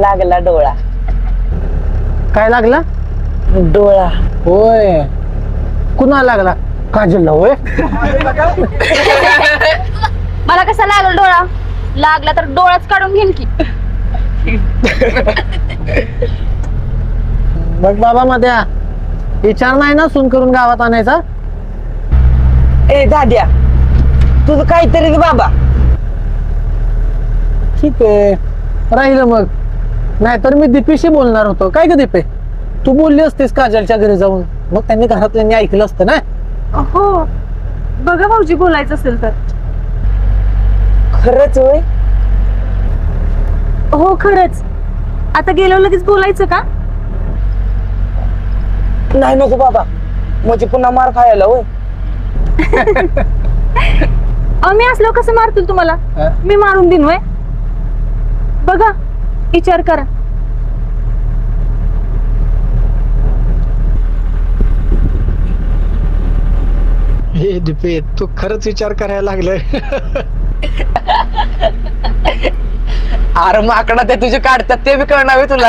लागला डोळा. काय लागला? डोळा. होय. कुणा लागला? काजलला होय. मला कसा लागला डोळा? लागला तर डोळाच काढून घेईन की. बघ बाबा मध्ये विचार नाही ना सून करून गावात आणायचा. ए दाद्या, तुझं काहीतरी रे बाबा. ठीक आहे, राहिलं मग. नाहीतर मी दीपीशी बोलणार होतो. काय ग दीपे, तू बोलली असतीस काजलच्या घरी जाऊन, मग त्यांनी घरातल्यांनी ऐकलं असतं ना. हो बघा भाऊजी, बोलायचं असेल तर. खरंच होय? हो खरंच. आता गेलो लगेच बोलायचं का? नाही नको बाबा, म्हणजे पुन्हा मार खायला होय. मी असलो कसं मारतील तुम्हाला? हा? मी मारून देईन वय. बघा, विचार करा. हे दीपे, तू खरंच विचार करायला लागलाय. अरे माकडा ते तुझे काढतात ते बी कळणार तुला.